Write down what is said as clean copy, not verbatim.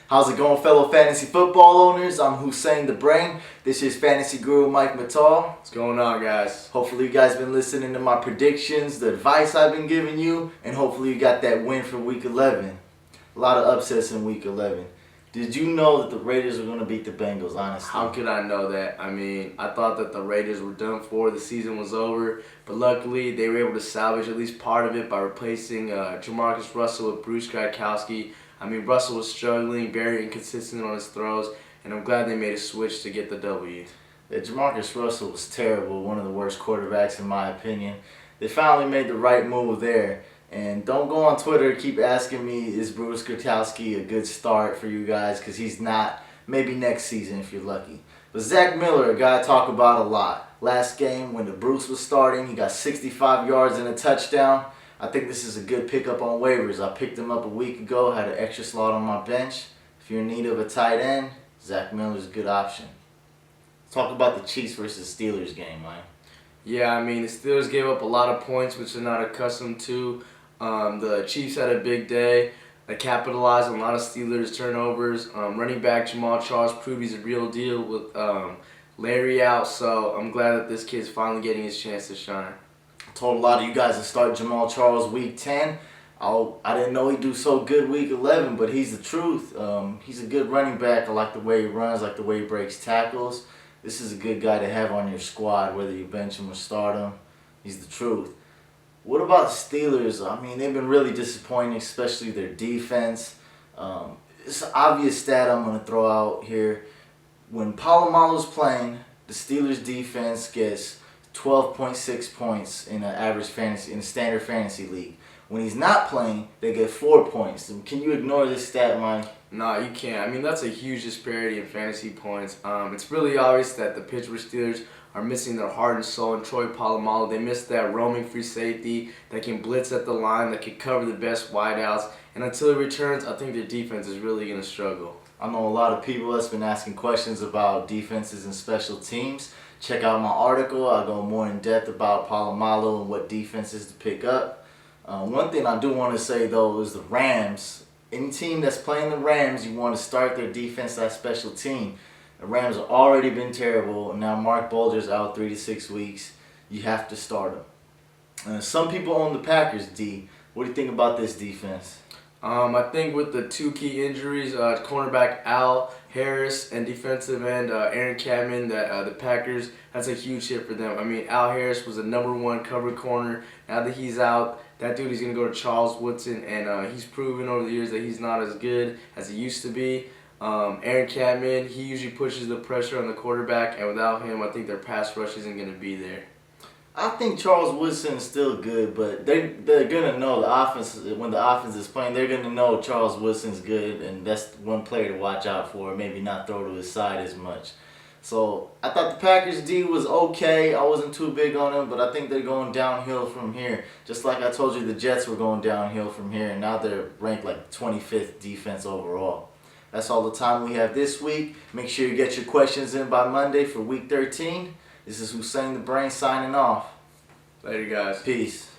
How's it going, fellow fantasy football owners? I'm Hussein the Brain. This is Fantasy Guru Mike Mattal. What's going on, guys? Hopefully you guys been listening to my predictions, the advice I've been giving you, and hopefully you got that win for Week 11. A lot of upsets in Week 11. Did you know that the Raiders were going to beat the Bengals, honestly? How could I know that? I mean, I thought that the Raiders were done for. The season was over. But luckily, they were able to salvage at least part of it by replacing Jamaal Russell with Gradkowski. I mean, Russell was struggling, very inconsistent on his throws, and I'm glad they made a switch to get the W. Yeah, Jamaal Russell was terrible, one of the worst quarterbacks in my opinion. They finally made the right move there. And don't go on Twitter, keep asking me, is Bruce Gradkowski a good start for you guys? Because he's not. Maybe next season if you're lucky. But Zach Miller, a guy I talk about a lot. Last game when the Bruce was starting, he got 65 yards and a touchdown. I think this is a good pickup on waivers. I picked him up a week ago, had an extra slot on my bench. If you're in need of a tight end, Zach Miller's a good option. Let's talk about the Chiefs versus Steelers game, Mike. Yeah, I mean, the Steelers gave up a lot of points, which they're not accustomed to. The Chiefs had a big day. They capitalized on a lot of Steelers turnovers. Running back Jamaal Charles proved he's a real deal with Larry out, so I'm glad that this kid's finally getting his chance to shine. I told a lot of you guys to start Jamaal Charles Week 10. I didn't know he'd do so good Week 11, but he's the truth. He's a good running back. I like the way he runs, I like the way he breaks tackles. This is a good guy to have on your squad, whether you bench him or start him. He's the truth. What about the Steelers? I mean, they've been really disappointing, especially their defense. It's an obvious stat I'm going to throw out here. When Polamalu's playing, the Steelers defense gets 12.6 points in an average fantasy, in a standard fantasy league. When he's not playing, they get 4 points. Can you ignore this stat, Mike? No, you can't. I mean, that's a huge disparity in fantasy points. It's really obvious that the Pittsburgh Steelers are missing their heart and soul in Troy Polamalu. They missed that roaming free safety that can blitz at the line, that can cover the best wideouts. And until he returns, I think their defense is really going to struggle. I know a lot of people that's been asking questions about defenses and special teams. Check out my article. I go more in depth about Polamalu and what defenses to pick up. One thing I do want to say, though, is the Rams. Any team that's playing the Rams, you want to start their defense, that special team. The Rams have already been terrible, and now Mark Bulger's out 3 to 6 weeks. You have to start him. Some people own the Packers, D. What do you think about this defense? I think with the two key injuries, cornerback Al Harris and defensive end Aaron Cadman, that the Packers, that's a huge hit for them. I mean, Al Harris was the #1 cover corner. Now that he's out, that dude is going to go to Charles Woodson, and he's proven over the years that he's not as good as he used to be. Aaron Cadman, he usually pushes the pressure on the quarterback, and without him, I think their pass rush isn't going to be there. I think Charles Woodson is still good, but they're going to know the offense, when the offense is playing, they're going to know Charles Woodson's good, and that's one player to watch out for, maybe not throw to his side as much. So I thought the Packers D was okay. I wasn't too big on them, but I think they're going downhill from here. Just like I told you, the Jets were going downhill from here, and now they're ranked like 25th defense overall. That's all the time we have this week. Make sure you get your questions in by Monday for Week 13. This is Hussein the Brain signing off. Later, guys. Peace.